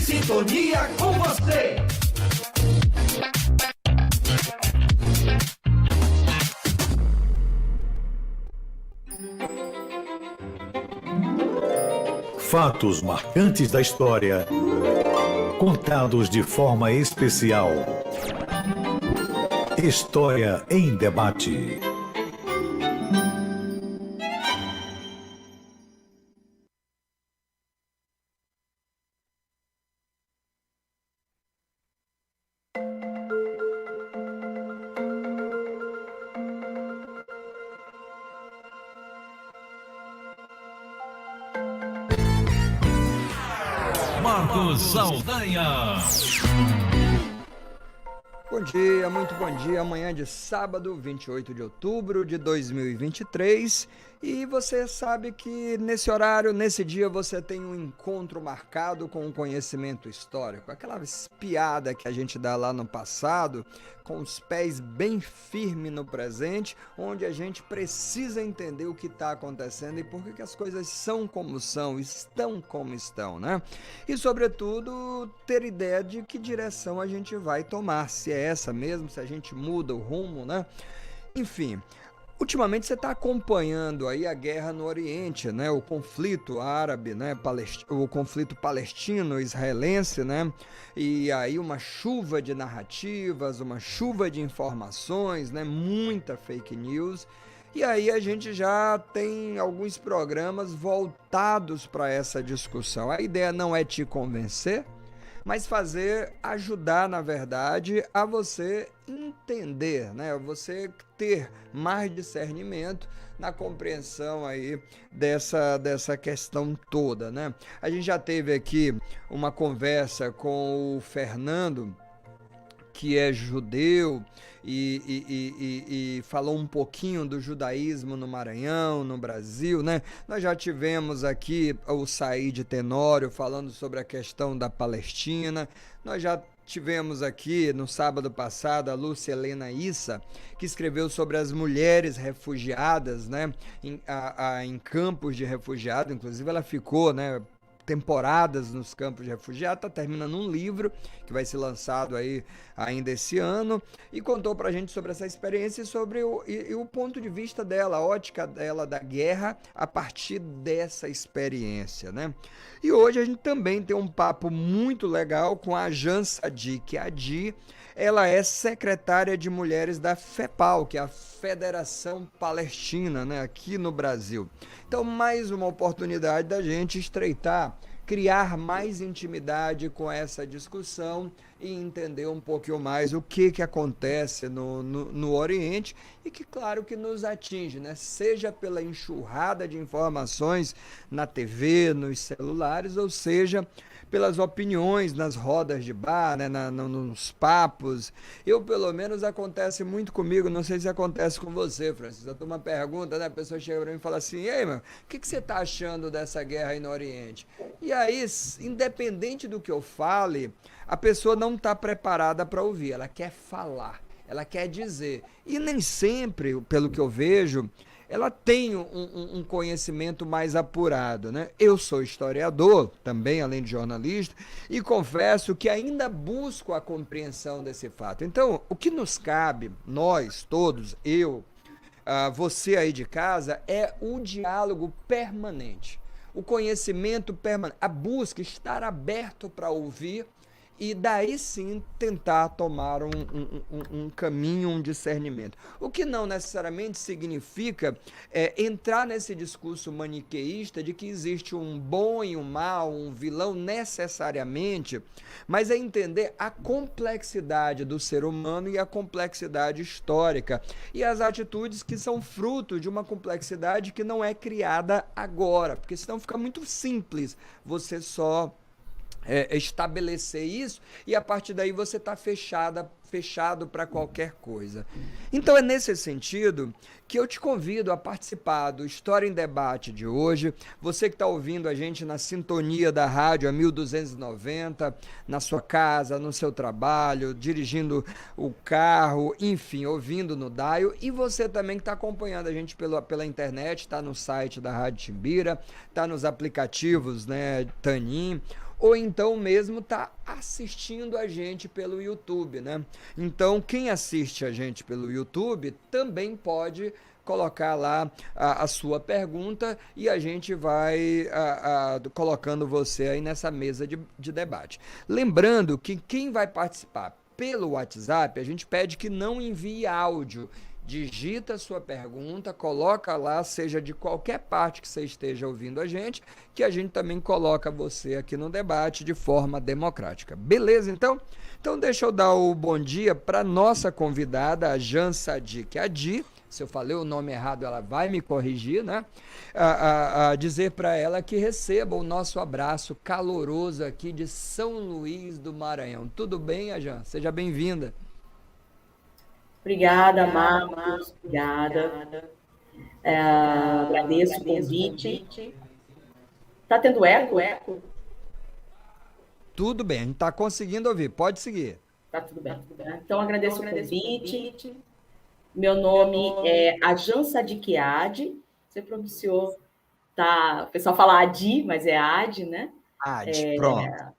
sintonia com você. Fatos marcantes da história, contados de forma especial. História em debate. Marcos Saldanha. Bom dia, muito bom dia. Amanhã de sábado, 28 de outubro de 2023. E você sabe que nesse horário, nesse dia, você tem um encontro marcado com o conhecimento histórico. Aquela espiada que a gente dá lá no passado, com os pés bem firmes no presente, onde a gente precisa entender o que está acontecendo e por que as coisas são como são, estão como estão, né? E, sobretudo, ter ideia de que direção a gente vai tomar, se é essa mesmo, se a gente muda o rumo, né? Enfim, ultimamente você está acompanhando aí a guerra no Oriente, né? O conflito árabe, né? O conflito palestino-israelense, né? E aí uma chuva de narrativas, uma chuva de informações, né? Muita fake news. E aí a gente já tem alguns programas voltados para essa discussão. A ideia não é te convencer, mas ajudar, na verdade, a você entender, né? Você ter mais discernimento na compreensão aí dessa questão toda, né? A gente já teve aqui uma conversa com o Fernando, que é judeu e falou um pouquinho do judaísmo no Maranhão, no Brasil, né? Nós já tivemos aqui o Said Tenório falando sobre a questão da Palestina, nós já tivemos aqui no sábado passado a Lúcia Helena Issa, que escreveu sobre as mulheres refugiadas, né? Em campos de refugiados, inclusive ela ficou, né? Temporadas nos campos de refugiados, está terminando um livro que vai ser lançado aí ainda esse ano, e contou pra gente sobre essa experiência e sobre o ponto de vista dela, a ótica dela da guerra a partir dessa experiência, né? E hoje a gente também tem um papo muito legal com a Jan Sadik. A Di, ela é secretária de mulheres da FEPAL, que é a Federação Palestina, né, aqui no Brasil. Então, mais uma oportunidade da gente estreitar, criar mais intimidade com essa discussão e entender um pouquinho mais o que acontece no Oriente e que, claro, que nos atinge, né? Seja pela enxurrada de informações na TV, nos celulares, ou seja pelas opiniões nas rodas de bar, né, nos papos. Eu, pelo menos, acontece muito comigo, não sei se acontece com você, Francisco. Eu tenho uma pergunta, né, a pessoa chega para mim e fala assim: ei, meu, o que você está achando dessa guerra aí no Oriente? E aí, independente do que eu fale, a pessoa não está preparada para ouvir, ela quer falar, ela quer dizer. E nem sempre, pelo que eu vejo, ela tem um conhecimento mais apurado, né? Eu sou historiador, também, além de jornalista, e confesso que ainda busco a compreensão desse fato. Então, o que nos cabe, nós todos, você aí de casa, é o diálogo permanente, o conhecimento permanente, a busca, estar aberto para ouvir e daí sim tentar tomar um caminho, um discernimento. O que não necessariamente significa entrar nesse discurso maniqueísta de que existe um bom e um mal, um vilão necessariamente, mas é entender a complexidade do ser humano e a complexidade histórica e as atitudes que são fruto de uma complexidade que não é criada agora, porque senão fica muito simples você só estabelecer isso e a partir daí você está fechado para qualquer coisa. Então é nesse sentido que eu te convido a participar do História em Debate de hoje. Você que está ouvindo a gente na sintonia da rádio a 1290, na sua casa, no seu trabalho, dirigindo o carro, enfim, ouvindo no dial, e você também que está acompanhando a gente pela internet, está no site da Rádio Timbira, está nos aplicativos, né, Tanin, ou então mesmo está assistindo a gente pelo YouTube, né? Então, quem assiste a gente pelo YouTube também pode colocar lá a sua pergunta e a gente vai colocando você aí nessa mesa de debate. Lembrando que quem vai participar pelo WhatsApp, a gente pede que não envie áudio. Digita a sua pergunta, coloca lá, seja de qualquer parte que você esteja ouvindo a gente, que a gente também coloca você aqui no debate de forma democrática. Beleza, então? Então deixa eu dar o bom dia para nossa convidada, a Jan Sadik Adi. Se eu falei o nome errado, ela vai me corrigir, né? Dizer para ela que receba o nosso abraço caloroso aqui de São Luís do Maranhão. Tudo bem, Jan? Seja bem-vinda. Obrigada, Marcos. Obrigada. Agradeço o convite. Está tendo eco? Tudo bem, a gente está conseguindo ouvir. Pode seguir. Tá tudo bem. Então, agradeço o convite. Meu nome é Ajan Sadikiad. Você pronunciou, tá? O pessoal fala Adi, mas é Adi, né? Adi, pronto.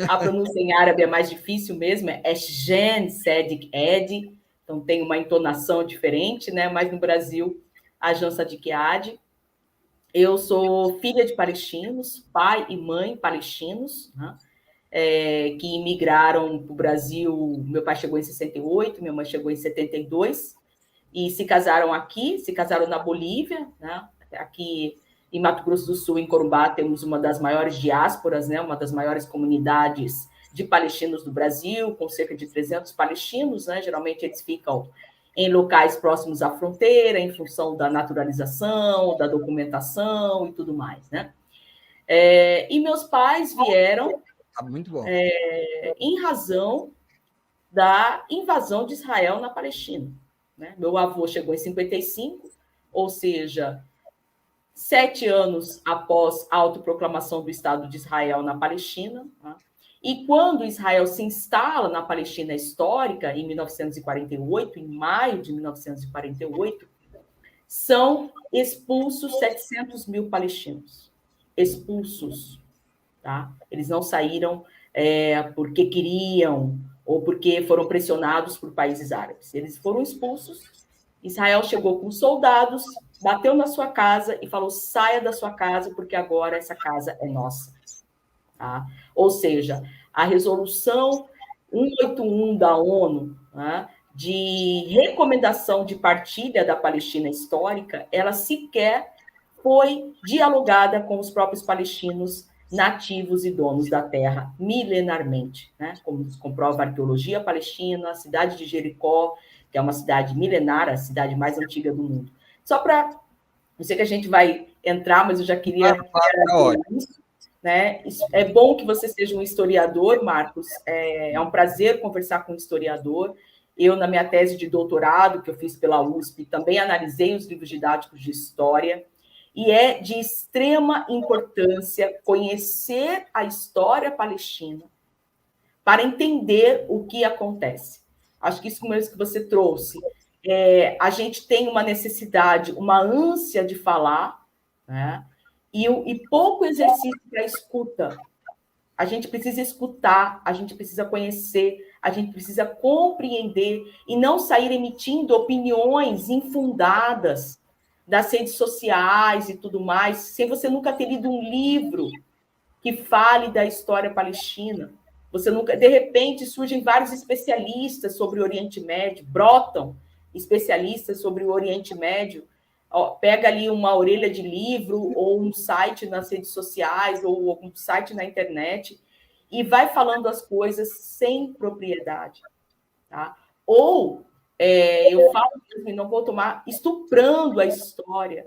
A pronúncia em árabe é mais difícil mesmo, é Jen Sadik Ed, então tem uma entonação diferente, né? Mas no Brasil, Ajan Sadikiad. Eu sou filha de palestinos, pai e mãe palestinos, né? Que imigraram para o Brasil. Meu pai chegou em 68, minha mãe chegou em 72, e se casaram aqui, se casaram na Bolívia, né? Aqui em Mato Grosso do Sul, em Corumbá, temos uma das maiores diásporas, né? Uma das maiores comunidades de palestinos do Brasil, com cerca de 300 palestinos, né? Geralmente eles ficam em locais próximos à fronteira, em função da naturalização, da documentação e tudo mais, né? E meus pais vieram muito bom. Em razão da invasão de Israel na Palestina, né? Meu avô chegou em 55, ou seja, 7 anos após a autoproclamação do Estado de Israel na Palestina, né? E quando Israel se instala na Palestina histórica, em 1948, em maio de 1948, são expulsos 700 mil palestinos. Expulsos. Tá? Eles não saíram porque queriam ou porque foram pressionados por países árabes. Eles foram expulsos. Israel chegou com soldados, bateu na sua casa e falou: saia da sua casa, porque agora essa casa é nossa. Tá? Ou seja, a resolução 181 da ONU, né, de recomendação de partilha da Palestina histórica, ela sequer foi dialogada com os próprios palestinos nativos e donos da terra milenarmente, né? Como comprova a arqueologia palestina, a cidade de Jericó, que é uma cidade milenar, a cidade mais antiga do mundo. Só para... Não sei que a gente vai entrar, mas eu já queria... isso, né? É bom que você seja um historiador, Marcos. É um prazer conversar com um historiador. Eu, na minha tese de doutorado, que eu fiz pela USP, também analisei os livros didáticos de história. E é de extrema importância conhecer a história palestina para entender o que acontece. Acho que isso mesmo que você trouxe. A gente tem uma necessidade, uma ânsia de falar, né? E pouco exercício para escuta. A gente precisa escutar, a gente precisa conhecer, a gente precisa compreender e não sair emitindo opiniões infundadas das redes sociais e tudo mais, sem você nunca ter lido um livro que fale da história palestina. Você nunca, de repente, surgem vários especialistas sobre o Oriente Médio, brotam especialistas sobre o Oriente Médio. Pega ali uma orelha de livro ou um site nas redes sociais ou algum site na internet e vai falando as coisas sem propriedade, tá? Ou eu falo mesmo, não vou tomar, estuprando a história,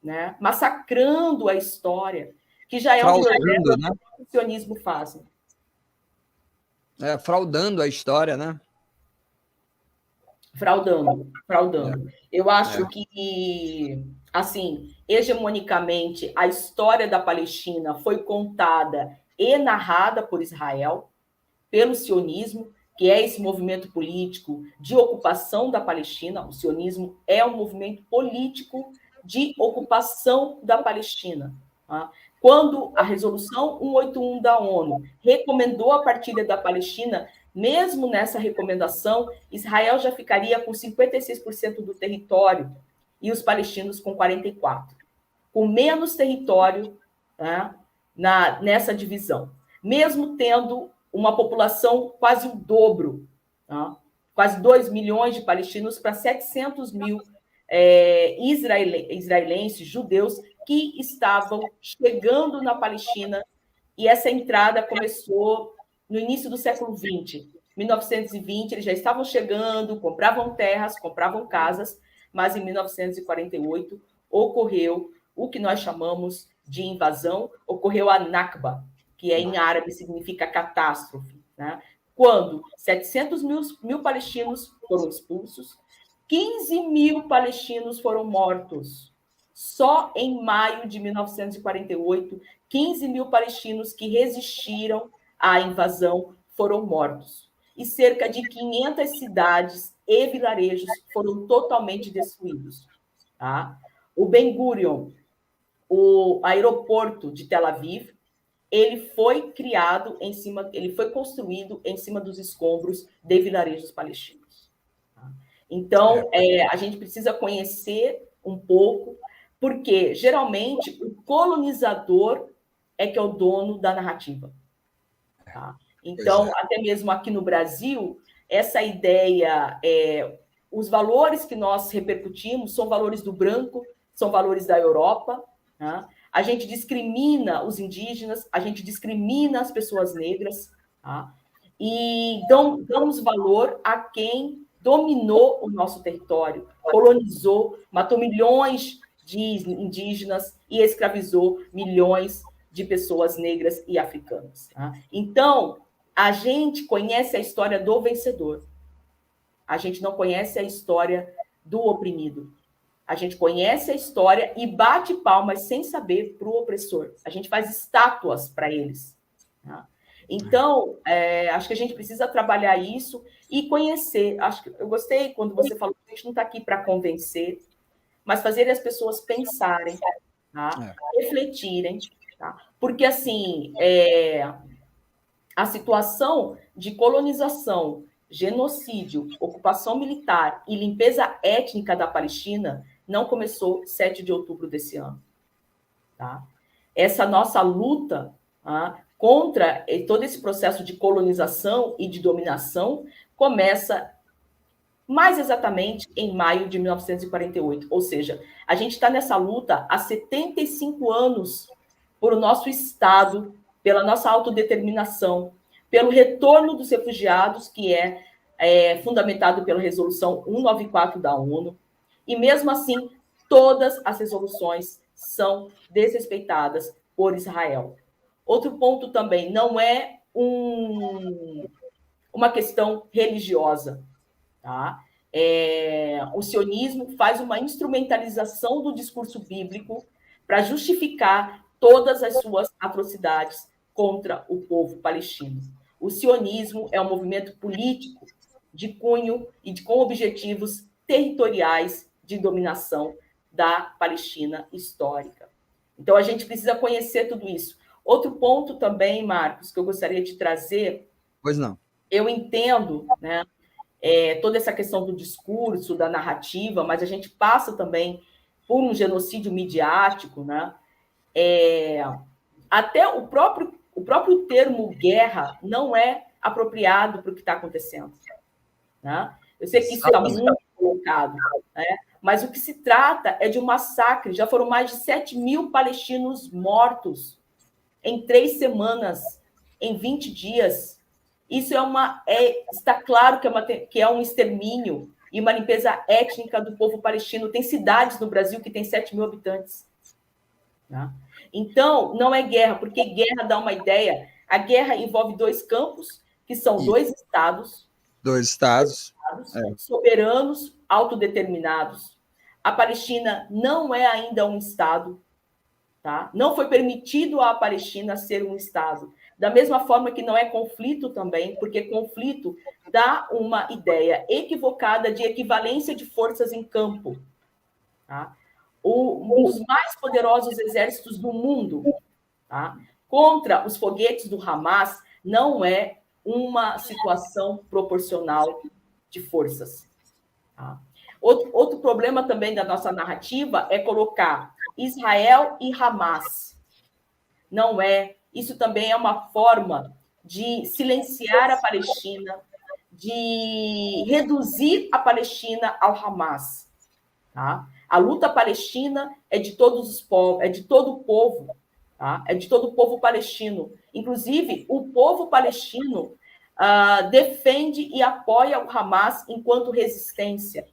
né? Massacrando a história, que já é um projeto, né, que o sionismo faz. Fraudando a história, né? Fraudando. Eu acho que, assim, hegemonicamente, a história da Palestina foi contada e narrada por Israel, pelo sionismo, que é esse movimento político de ocupação da Palestina. O sionismo é um movimento político de ocupação da Palestina. Tá? quando a resolução 181 da ONU recomendou a partilha da Palestina, mesmo nessa recomendação, Israel já ficaria com 56% do território e os palestinos com 44%, com menos território, né, nessa divisão, mesmo tendo uma população quase o dobro, tá? Quase 2 milhões de palestinos para 700 mil israelenses, judeus, que estavam chegando na Palestina, e essa entrada começou no início do século XX. 1920, eles já estavam chegando, compravam terras, compravam casas, mas em 1948 ocorreu o que nós chamamos de invasão, ocorreu a Nakba, que em árabe significa catástrofe, né? Quando 700 mil palestinos foram expulsos, 15 mil palestinos foram mortos. Só em maio de 1948, 15 mil palestinos que resistiram à invasão foram mortos. E cerca de 500 cidades e vilarejos foram totalmente destruídos. Tá? O Ben Gurion, o aeroporto de Tel Aviv, ele foi construído em cima dos escombros de vilarejos palestinos. Tá? Então, a gente precisa conhecer um pouco, porque geralmente o colonizador é que é o dono da narrativa. Tá? Então, até mesmo aqui no Brasil, essa ideia, os valores que nós repercutimos são valores do branco, são valores da Europa. Né? A gente discrimina os indígenas, a gente discrimina as pessoas negras, tá? E damos valor a quem dominou o nosso território, colonizou, matou milhões de indígenas e escravizou milhões de pessoas negras e africanas. Tá? Então, a gente conhece a história do vencedor, a gente não conhece a história do oprimido. A gente conhece a história e bate palmas sem saber para o opressor. A gente faz estátuas para eles. Tá? Então, acho que a gente precisa trabalhar isso e conhecer. Acho que eu gostei quando você falou que a gente não está aqui para convencer, mas fazer as pessoas pensarem, tá? Refletirem. Tá? Porque, assim, a situação de colonização, genocídio, ocupação militar e limpeza étnica da Palestina não começou 7 de outubro desse ano. Tá? Essa nossa luta contra todo esse processo de colonização e de dominação começa mais exatamente em maio de 1948. Ou seja, a gente está nessa luta há 75 anos por o nosso Estado, pela nossa autodeterminação, pelo retorno dos refugiados, que é fundamentado pela Resolução 194 da ONU, e mesmo assim, todas as resoluções são desrespeitadas por Israel. Outro ponto também, não é uma questão religiosa. Tá? O sionismo faz uma instrumentalização do discurso bíblico para justificar todas as suas atrocidades contra o povo palestino. O sionismo é um movimento político de cunho e com objetivos territoriais de dominação da Palestina histórica. Então, a gente precisa conhecer tudo isso. Outro ponto também, Marcos, que eu gostaria de trazer... Pois não. Eu entendo, né, toda essa questão do discurso, da narrativa, mas a gente passa também por um genocídio midiático, né? Até o próprio termo guerra não é apropriado para o que está acontecendo. Né? Eu sei que isso está muito colocado, né? Mas o que se trata é de um massacre. Já foram mais de 7 mil palestinos mortos em 3 semanas, em 20 dias. Isso está claro que é um extermínio e uma limpeza étnica do povo palestino. Tem cidades no Brasil que têm 7 mil habitantes. Tá? Então, não é guerra, porque guerra dá uma ideia. A guerra envolve 2 campos, que são 2 estados. 2 estados. Soberanos, autodeterminados. A Palestina não é ainda um estado. Tá? Não foi permitido à Palestina ser um estado. Da mesma forma que não é conflito também, porque conflito dá uma ideia equivocada de equivalência de forças em campo. Tá? Um dos mais poderosos exércitos do mundo tá? Contra os foguetes do Hamas não é uma situação proporcional de forças. Tá? Outro problema também da nossa narrativa é colocar Israel e Hamas. Não é. Isso também é uma forma de silenciar a Palestina, de reduzir a Palestina ao Hamas. Tá? A luta palestina é de todos os povos, é de todo o povo, tá? É de todo o povo palestino. Inclusive, o povo palestino defende e apoia o Hamas enquanto resistência.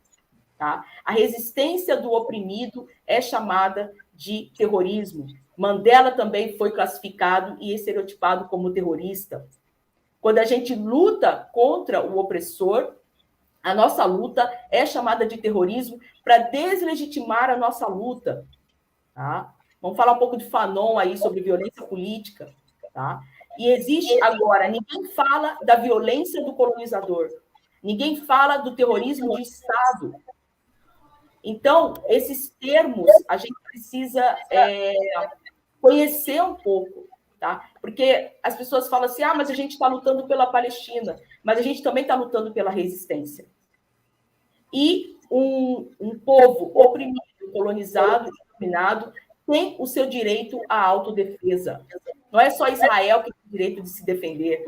Tá? A resistência do oprimido é chamada de terrorismo. Mandela também foi classificado e estereotipado como terrorista. Quando a gente luta contra o opressor, a nossa luta é chamada de terrorismo para deslegitimar a nossa luta. Tá? Vamos falar um pouco de Fanon aí sobre violência política. Tá? E existe agora, ninguém fala da violência do colonizador, ninguém fala do terrorismo de Estado. Então, esses termos a gente precisa conhecer um pouco, tá? Porque as pessoas falam assim, mas a gente está lutando pela Palestina, mas a gente também está lutando pela resistência. E um povo oprimido, colonizado, dominado, tem o seu direito à autodefesa. Não é só Israel que tem o direito de se defender.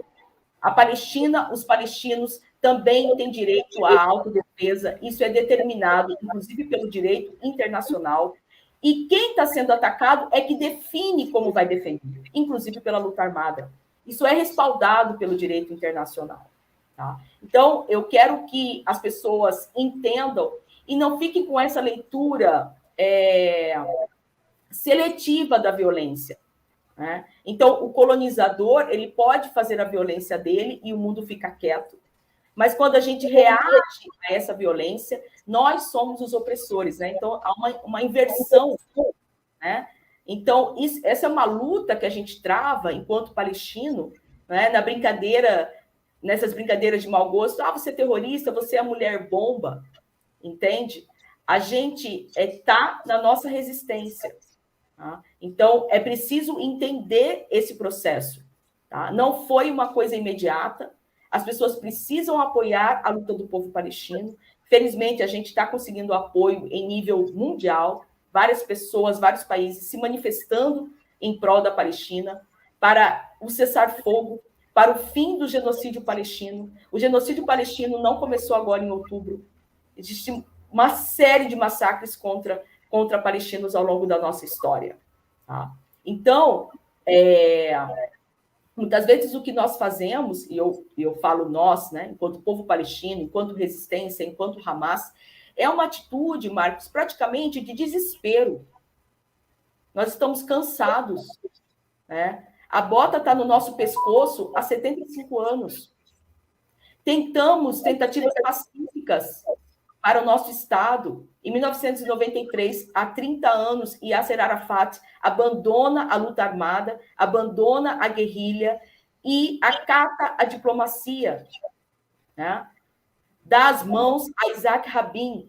A Palestina, os palestinos também têm direito à autodefesa. Isso é determinado, inclusive, pelo direito internacional. E quem está sendo atacado é que define como vai defender, inclusive pela luta armada. Isso é respaldado pelo direito internacional. Tá? Então, eu quero que as pessoas entendam e não fiquem com essa leitura seletiva da violência. Né? Então, o colonizador ele pode fazer a violência dele e o mundo fica quieto. Mas quando a gente reage a essa violência, nós somos os opressores. Né? Então, há uma inversão. Né? Então, essa é uma luta que a gente trava enquanto palestino, né? Na brincadeira, nessas brincadeiras de mau gosto. Você é terrorista, você é mulher bomba. Entende? A gente está na nossa resistência. Tá? Então, é preciso entender esse processo. Tá? Não foi uma coisa imediata. As pessoas precisam apoiar a luta do povo palestino. Felizmente, a gente está conseguindo apoio em nível mundial. Várias pessoas, vários países se manifestando em prol da Palestina para o cessar-fogo, para o fim do genocídio palestino. O genocídio palestino não começou agora em outubro. Existe uma série de massacres contra palestinos ao longo da nossa história. Tá? Então, muitas vezes o que nós fazemos, e eu falo nós, né, enquanto povo palestino, enquanto resistência, enquanto Hamas, é uma atitude, Marcos, praticamente de desespero. Nós estamos cansados. Né? A bota está no nosso pescoço há 75 anos. Tentamos tentativas pacíficas para o nosso Estado. Em 1993, há 30 anos, Yasser Arafat abandona a luta armada, abandona a guerrilha e acata a diplomacia, né? Dá as mãos a Isaac Rabin.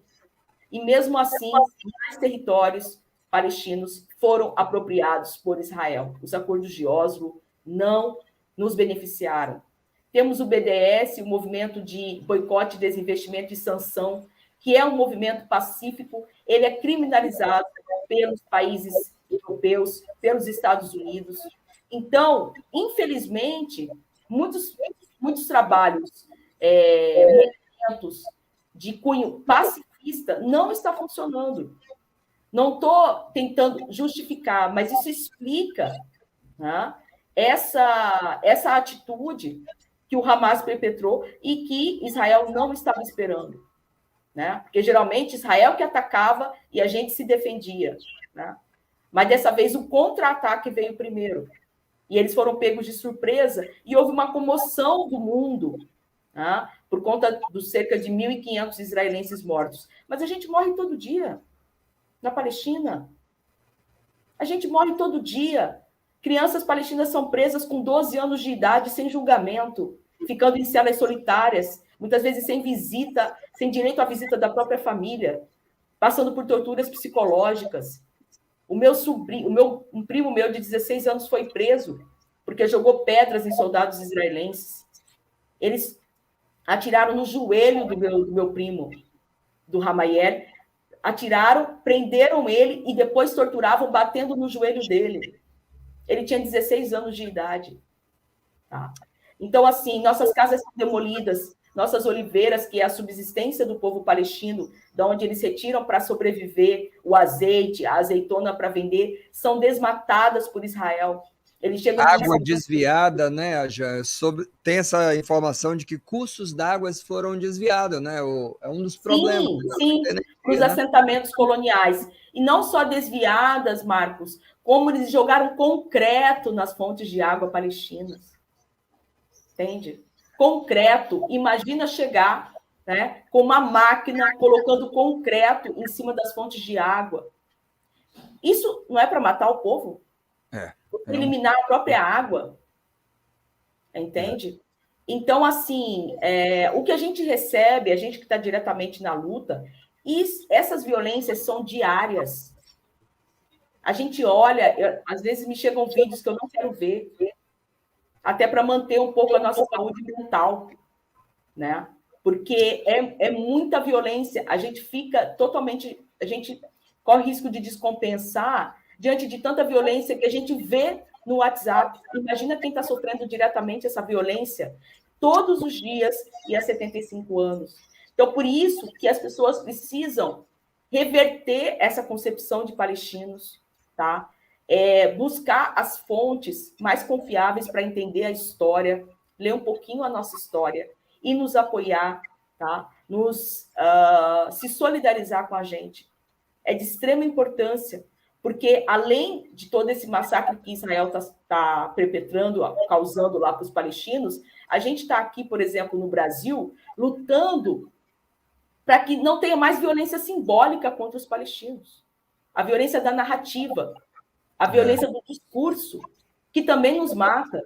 E, mesmo assim, mais territórios palestinos foram apropriados por Israel. Os acordos de Oslo não nos beneficiaram. Temos o BDS, o Movimento de Boicote, Desinvestimento e Sanção, que é um movimento pacífico, ele é criminalizado pelos países europeus, pelos Estados Unidos. Então, infelizmente, muitos trabalhos, movimentos de cunho pacifista não está funcionando. Não estou tentando justificar, mas isso explica, né, essa atitude que o Hamas perpetrou e que Israel não estava esperando. Né? Porque geralmente Israel que atacava e a gente se defendia. Né? Mas dessa vez o contra-ataque veio primeiro. E eles foram pegos de surpresa e houve uma comoção do mundo, né? Por conta dos cerca de 1.500 israelenses mortos. Mas a gente morre todo dia na Palestina. A gente morre todo dia. Crianças palestinas são presas com 12 anos de idade sem julgamento, ficando em celas solitárias, muitas vezes sem visita, sem direito à visita da própria família, passando por torturas psicológicas. Um primo meu de 16 anos foi preso porque jogou pedras em soldados israelenses. Eles atiraram no joelho do meu primo, do Ramayel, atiraram, prenderam ele e depois torturavam batendo no joelho dele. Ele tinha 16 anos de idade. Tá? Então, assim, nossas casas são demolidas, nossas oliveiras, que é a subsistência do povo palestino, de onde eles retiram para sobreviver o azeite, a azeitona para vender, são desmatadas por Israel. Eles chegam Água desviada, né? Tem essa informação de que cursos d'água foram desviados, né? É um dos problemas. Sim, para os assentamentos coloniais. E não só desviadas, Marcos, como eles jogaram concreto nas fontes de água palestinas. Entende? Concreto. Imagina chegar, né, com uma máquina colocando concreto em cima das fontes de água. Isso não é para matar o povo? Eliminar a própria água. Entende? Então, assim, o que a gente recebe, a gente que está diretamente na luta, essas violências são diárias. A gente olha, às vezes me chegam vídeos que eu não quero ver, até para manter um pouco a nossa saúde mental, né? Porque é muita violência, a gente corre risco de descompensar diante de tanta violência que a gente vê no WhatsApp. Imagina quem está sofrendo diretamente essa violência todos os dias e há 75 anos. Então, por isso que as pessoas precisam reverter essa concepção de palestinos, tá? Buscar as fontes mais confiáveis para entender a história, ler um pouquinho a nossa história e nos apoiar, tá? Se solidarizar com a gente. É de extrema importância, porque além de todo esse massacre que Israel está perpetrando, causando lá para os palestinos, a gente está aqui, por exemplo, no Brasil, lutando para que não tenha mais violência simbólica contra os palestinos. A violência da narrativa, a violência do discurso, que também nos mata.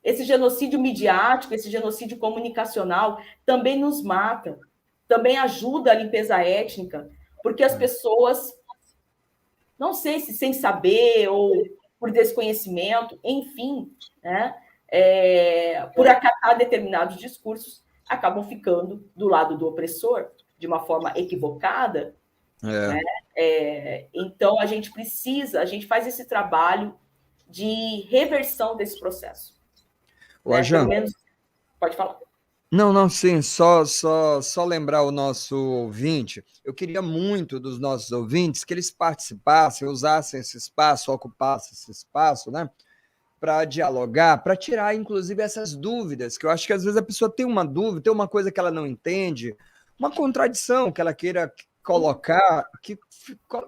Esse genocídio midiático, esse genocídio comunicacional também nos mata. Também ajuda a limpeza étnica, porque as pessoas, não sei se sem saber ou por desconhecimento, enfim, né, por acatar determinados discursos, acabam ficando do lado do opressor de uma forma equivocada. Né? Então, a gente faz esse trabalho de reversão desse processo. Né? Pelo menos, pode falar. Não, sim, só lembrar o nosso ouvinte, eu queria muito dos nossos ouvintes que eles participassem, usassem esse espaço, ocupassem esse espaço, né, para dialogar, para tirar, inclusive, essas dúvidas, que eu acho que às vezes a pessoa tem uma dúvida, tem uma coisa que ela não entende, uma contradição que ela queira colocar, que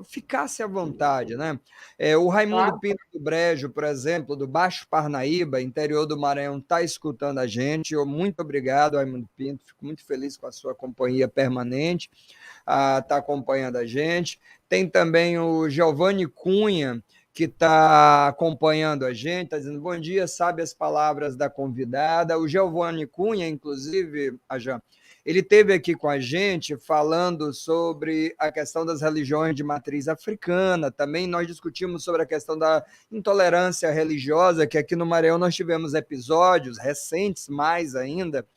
ficasse à vontade, né? O Raimundo Pinto do Brejo, por exemplo, do Baixo Parnaíba, interior do Maranhão, está escutando a gente. Muito obrigado, Raimundo Pinto. Fico muito feliz com a sua companhia permanente, está acompanhando a gente. Tem também o Giovanni Cunha, que está acompanhando a gente, está dizendo bom dia, sabe as palavras da convidada. O Giovanni Cunha, inclusive, ele esteve aqui com a gente falando sobre a questão das religiões de matriz africana. Também nós discutimos sobre a questão da intolerância religiosa, que aqui no Maranhão nós tivemos episódios recentes, mais ainda,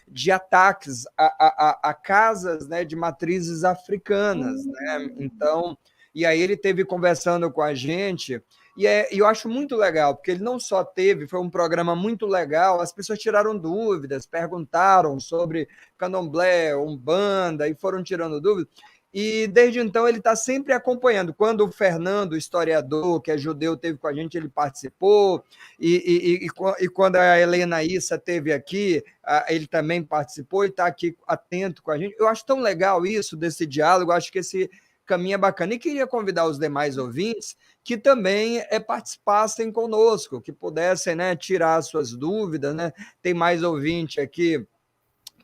de ataques a casas, né, de matrizes africanas. Né? Então, e aí ele esteve conversando com a gente. E eu acho muito legal, porque ele não só foi um programa muito legal, as pessoas tiraram dúvidas, perguntaram sobre candomblé, umbanda, e foram tirando dúvidas, e desde então ele está sempre acompanhando. Quando o Fernando, o historiador, que é judeu, esteve com a gente, ele participou, e quando a Helena Issa esteve aqui, ele também participou, ele está aqui atento com a gente. Eu acho tão legal isso, desse diálogo, acho que esse caminho é bacana. E queria convidar os demais ouvintes que também participassem conosco, que pudessem, né, tirar suas dúvidas. Né? Tem mais ouvinte aqui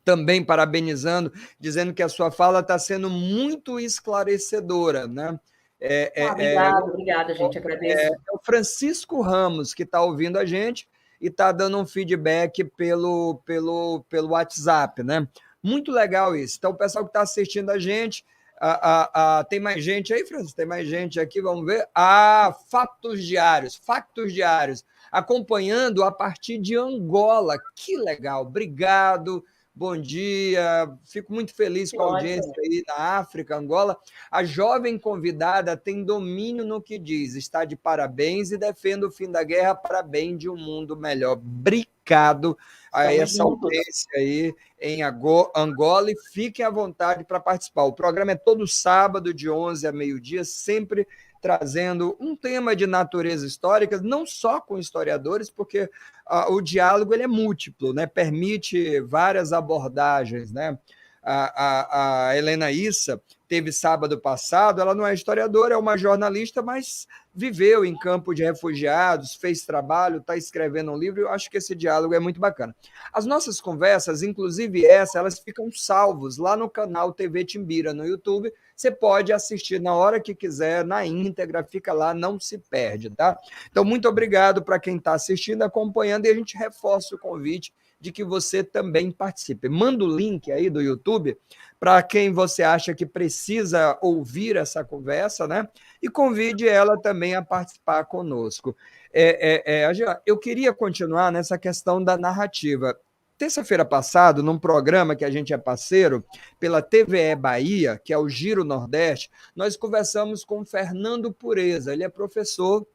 também parabenizando, dizendo que a sua fala está sendo muito esclarecedora. Né? Obrigada, gente, agradeço. É o Francisco Ramos, que está ouvindo a gente e está dando um feedback pelo WhatsApp. Né? Muito legal isso. Então, o pessoal que está assistindo a gente, Tem mais gente aí, Francis? Tem mais gente aqui, vamos ver. Factos diários, acompanhando a partir de Angola. Que legal, obrigado, bom dia. Fico muito feliz com a audiência aí na África, Angola. A jovem convidada tem domínio no que diz, está de parabéns e defende o fim da guerra para bem de um mundo melhor. Obrigado a essa audiência aí em Angola, e fiquem à vontade para participar. O programa é todo sábado, de 11 a meio-dia, sempre trazendo um tema de natureza histórica, não só com historiadores, porque o diálogo ele é múltiplo, né? Permite várias abordagens, né? A Helena Issa teve sábado passado, ela não é historiadora, é uma jornalista, mas viveu em campo de refugiados, fez trabalho, está escrevendo um livro, eu acho que esse diálogo é muito bacana. As nossas conversas, inclusive essa, elas ficam salvos lá no canal TV Timbira, no YouTube, você pode assistir na hora que quiser, na íntegra, fica lá, não se perde, tá? Então, muito obrigado para quem está assistindo, acompanhando, e a gente reforça o convite de que você também participe. Manda o link aí do YouTube para quem você acha que precisa ouvir essa conversa, né? E convide ela também a participar conosco. Eu queria continuar nessa questão da narrativa. Terça-feira passada, num programa que a gente é parceiro, pela TVE Bahia, que é o Giro Nordeste, nós conversamos com Fernando Pureza. Ele é professor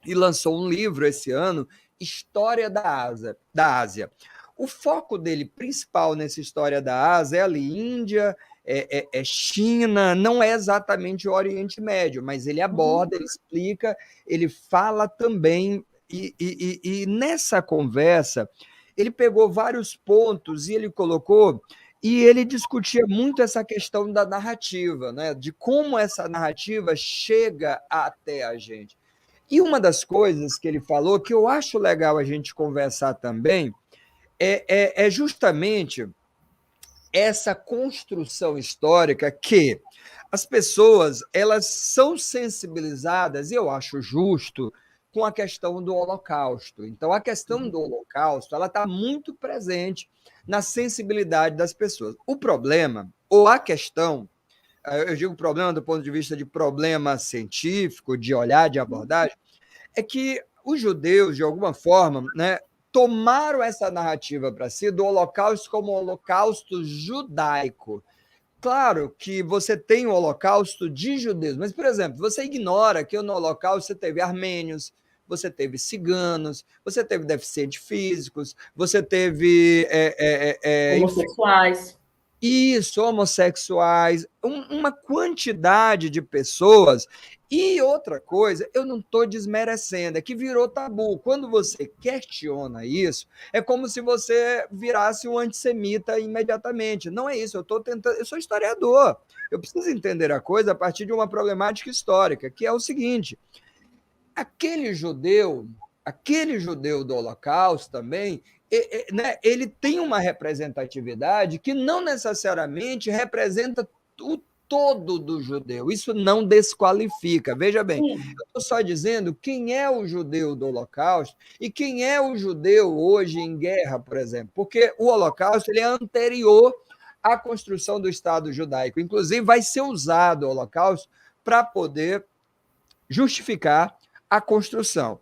e lançou um livro esse ano, História da Ásia. O foco dele principal nessa história da Ásia é ali Índia, China, não é exatamente o Oriente Médio, mas ele aborda, ele explica, ele fala também, e nessa conversa ele pegou vários pontos e ele colocou, e ele discutia muito essa questão da narrativa, né? De como essa narrativa chega até a gente. E uma das coisas que ele falou, que eu acho legal a gente conversar também, é justamente essa construção histórica que as pessoas elas são sensibilizadas, e eu acho justo, com a questão do Holocausto. Então, a questão do Holocausto ela está muito presente na sensibilidade das pessoas. O problema, ou a questão, eu digo problema do ponto de vista de problema científico, de olhar, de abordagem, é que os judeus, de alguma forma, né, tomaram essa narrativa para si do Holocausto como Holocausto judaico. Claro que você tem o Holocausto de judeus, mas, por exemplo, você ignora que no Holocausto você teve armênios, você teve ciganos, você teve deficientes físicos, você teve homossexuais. Isso, homossexuais, uma quantidade de pessoas. E outra coisa, eu não estou desmerecendo, é que virou tabu. Quando você questiona isso, é como se você virasse um antissemita imediatamente. Não é isso, eu sou historiador. Eu preciso entender a coisa a partir de uma problemática histórica, que é o seguinte: aquele judeu do Holocausto também, né, ele tem uma representatividade que não necessariamente representa o todo do judeu. Isso não desqualifica. Veja bem, eu estou só dizendo quem é o judeu do Holocausto e quem é o judeu hoje em guerra, por exemplo. Porque o Holocausto ele é anterior à construção do Estado judaico. Inclusive, vai ser usado o Holocausto para poder justificar a construção.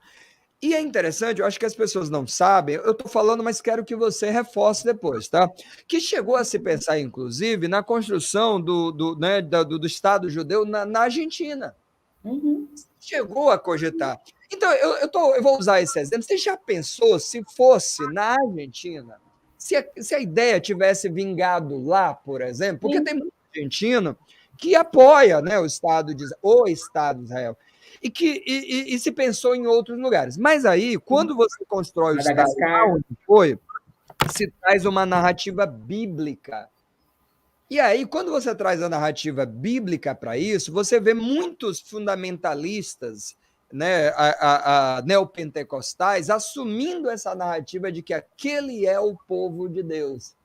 E é interessante, eu acho que as pessoas não sabem, eu estou falando, mas quero que você reforce depois, tá? Que chegou a se pensar, inclusive, na construção do Estado judeu na Argentina. Chegou a cogitar. Então, eu vou usar esse exemplo. Você já pensou se fosse na Argentina? Se a ideia tivesse vingado lá, por exemplo? Porque tem muito argentino que apoia, né, o Estado de Israel. E se pensou em outros lugares. Mas aí, quando você constrói o Estado, se traz uma narrativa bíblica. E aí, quando você traz a narrativa bíblica para isso, você vê muitos fundamentalistas, né, neopentecostais, assumindo essa narrativa de que aquele é o povo de Deus.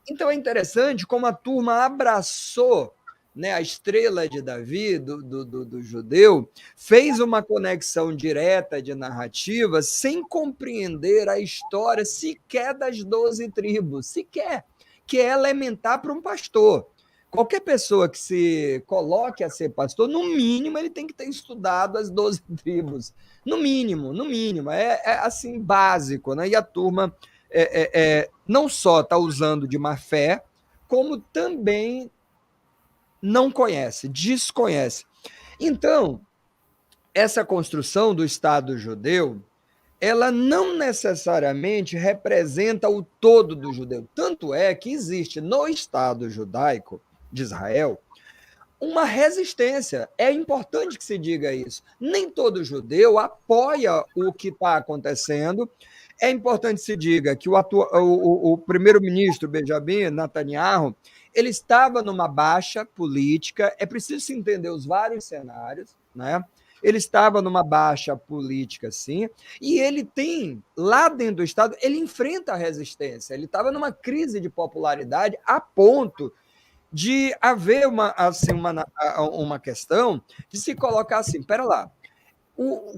Então, é interessante como a turma abraçou, né, a estrela de Davi, do judeu, fez uma conexão direta de narrativa sem compreender a história sequer das 12 tribos, sequer, que é elementar para um pastor. Qualquer pessoa que se coloque a ser pastor, no mínimo, ele tem que ter estudado as 12 tribos. No mínimo, no mínimo. É assim, básico, né? E a turma não só está usando de má fé, como também não conhece, desconhece. Então, essa construção do Estado judeu, ela não necessariamente representa o todo do judeu. Tanto é que existe no Estado judaico de Israel uma resistência. É importante que se diga isso. Nem todo judeu apoia o que está acontecendo. É importante que se diga que o primeiro-ministro Benjamin Netanyahu, ele estava numa baixa política. É preciso se entender os vários cenários, né? Ele estava numa baixa política, sim, e ele tem, lá dentro do Estado, ele enfrenta a resistência. Ele estava numa crise de popularidade a ponto de haver uma questão de se colocar assim, espera lá,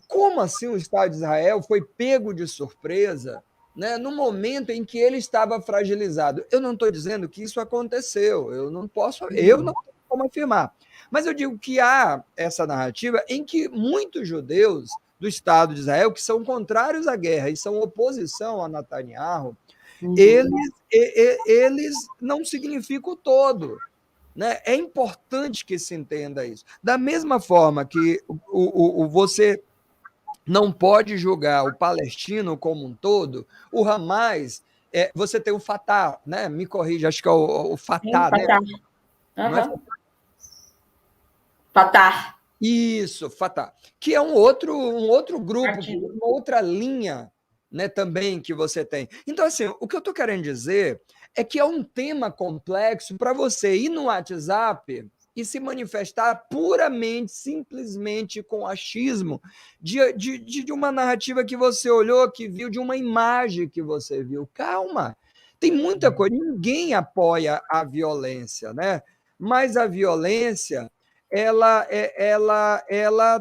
como assim o Estado de Israel foi pego de surpresa, né, no momento em que ele estava fragilizado? Eu não estou dizendo que isso aconteceu, eu não tenho como afirmar, mas eu digo que há essa narrativa em que muitos judeus do Estado de Israel, que são contrários à guerra e são oposição a Netanyahu, eles não significam o todo. Né? É importante que se entenda isso. Da mesma forma que você não pode julgar o palestino como um todo, o Hamas, você tem o Fatah, né? Me corrija, acho que é o Fatah, né? Uhum. Não é? Fatah. Isso, Fatah. Que é um outro grupo, uma outra linha, né, também que você tem. Então, assim, o que eu estou querendo dizer é que é um tema complexo para você ir no WhatsApp e se manifestar puramente, simplesmente com achismo de uma narrativa que você olhou, que viu, de uma imagem que você viu. Calma, tem muita coisa. Ninguém apoia a violência, né? Mas a violência ela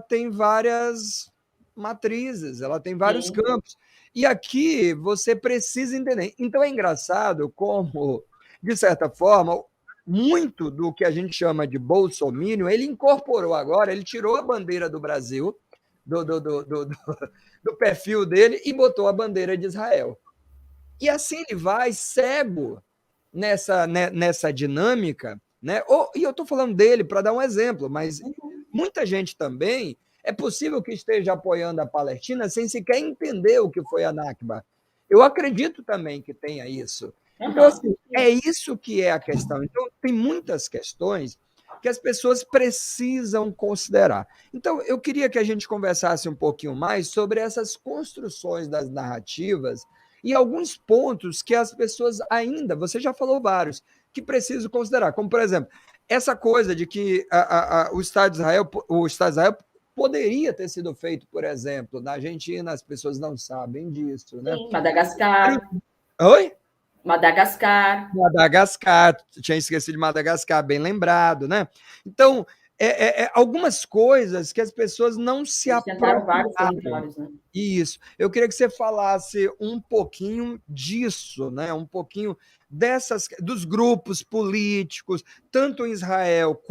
tem várias matrizes, ela tem vários campos. E aqui você precisa entender. Então é engraçado como, de certa forma, muito do que a gente chama de bolsominion, ele incorporou agora, ele tirou a bandeira do Brasil do perfil dele e botou a bandeira de Israel. E assim ele vai cego nessa dinâmica, né? E eu estou falando dele para dar um exemplo, mas muita gente também é possível que esteja apoiando a Palestina sem sequer entender o que foi a Nakba. Eu acredito também que tenha isso. Então, assim, é isso que é a questão. Então, tem muitas questões que as pessoas precisam considerar. Então, eu queria que a gente conversasse um pouquinho mais sobre essas construções das narrativas e alguns pontos que as pessoas ainda, você já falou vários, que precisam considerar, como, por exemplo, essa coisa de que o Estado de Israel poderia ter sido feito, por exemplo, na Argentina, as pessoas não sabem disso, né? Sim, Madagascar. Oi? Madagascar, tinha esquecido de Madagascar, bem lembrado, né? Então, algumas coisas que as pessoas não se apropriaram. Né? Isso. Eu queria que você falasse um pouquinho disso, né? Um pouquinho dos grupos políticos, tanto em Israel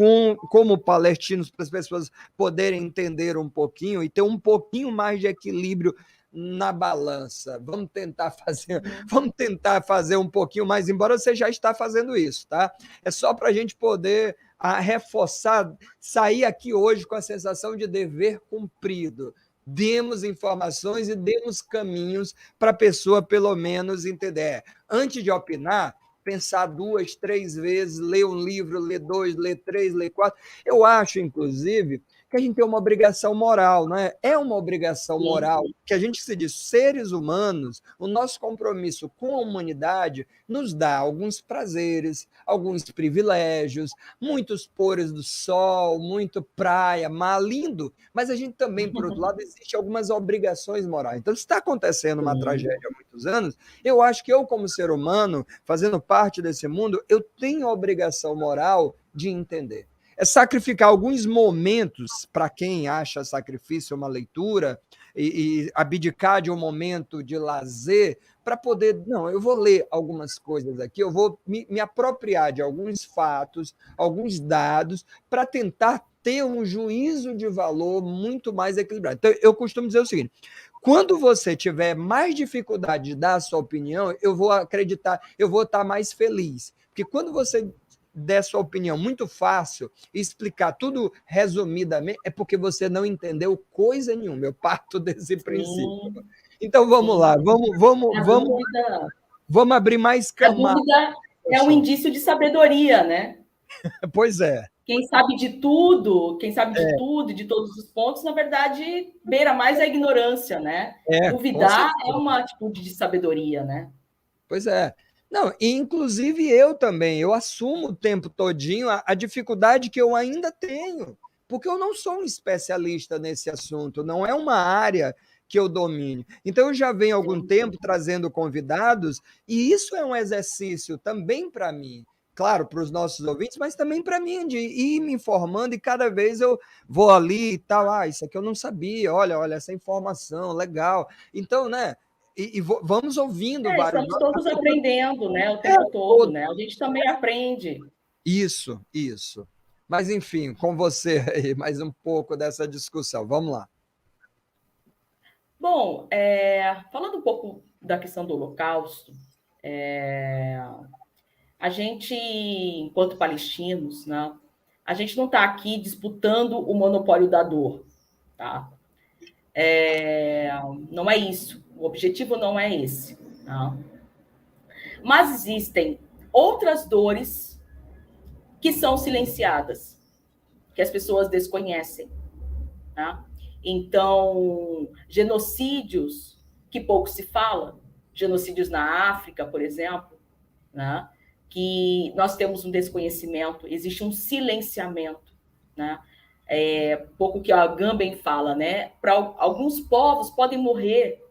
como palestinos, para as pessoas poderem entender um pouquinho e ter um pouquinho mais de equilíbrio na balança. Vamos tentar fazer um pouquinho mais, embora você já está fazendo isso, tá? É só para a gente poder reforçar, sair aqui hoje com a sensação de dever cumprido. Demos informações e demos caminhos para a pessoa, pelo menos, entender. Antes de opinar, pensar 2, 3 vezes, ler um livro, ler 2, ler 3, ler 4. Eu acho, inclusive, que a gente tem uma obrigação moral, não é? É uma obrigação moral, que a gente se diz seres humanos, o nosso compromisso com a humanidade nos dá alguns prazeres, alguns privilégios, muitos pôres do sol, muito praia, mar, lindo, mas a gente também, por outro lado, existe algumas obrigações morais. Então, se está acontecendo uma tragédia há muitos anos, eu acho que eu, como ser humano, fazendo parte desse mundo, eu tenho a obrigação moral de entender. É sacrificar alguns momentos, para quem acha sacrifício uma leitura, e abdicar de um momento de lazer para poder... Não, eu vou ler algumas coisas aqui, eu vou me apropriar de alguns fatos, alguns dados, para tentar ter um juízo de valor muito mais equilibrado. Então, eu costumo dizer o seguinte: quando você tiver mais dificuldade de dar a sua opinião, eu vou acreditar, eu vou estar mais feliz. Porque quando você der sua opinião muito fácil e explicar tudo resumidamente, é porque você não entendeu coisa nenhuma. Eu parto desse princípio. Então, vamos lá, vamos abrir mais A camadas. dúvida é um indício de sabedoria, né? Pois é. Quem sabe de tudo e de todos os pontos, na verdade, beira mais a ignorância, né? Duvidar é uma atitude de sabedoria, né? Pois é. Não, e inclusive eu também, eu assumo o tempo todinho a dificuldade que eu ainda tenho, porque eu não sou um especialista nesse assunto, não é uma área que eu domine. Então, eu já venho há algum tempo trazendo convidados, e isso é um exercício também para mim. Claro, para os nossos ouvintes, mas também para mim, de ir me informando, e cada vez eu vou ali e tal, isso aqui eu não sabia, olha, essa informação, legal. Então, né, vamos ouvindo vários... Estamos todos aprendendo, né, o tempo todo, né? A gente também aprende. Isso. Mas, enfim, com você aí, mais um pouco dessa discussão. Vamos lá. Bom, falando um pouco da questão do Holocausto, a gente, enquanto palestinos, né, a gente não está aqui disputando o monopólio da dor, tá? Não é isso. O objetivo não é esse. Tá? Mas existem outras dores que são silenciadas, que as pessoas desconhecem. Tá? Então, genocídios que pouco se fala, genocídios na África, por exemplo, né? Que nós temos um desconhecimento, existe um silenciamento, né? Pouco que a Agamben fala, né? Para alguns povos podem morrer,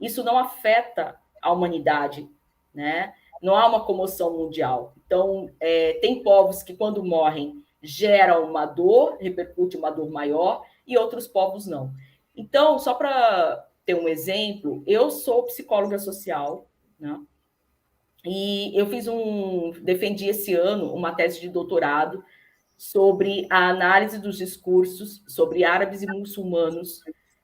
isso não afeta a humanidade, né? Não há uma comoção mundial. Então, tem povos que, quando morrem, geram uma dor, repercute uma dor maior, e outros povos não. Então, só para ter um exemplo, eu sou psicóloga social, né? E eu defendi esse ano uma tese de doutorado sobre a análise dos discursos sobre árabes e muçulmanos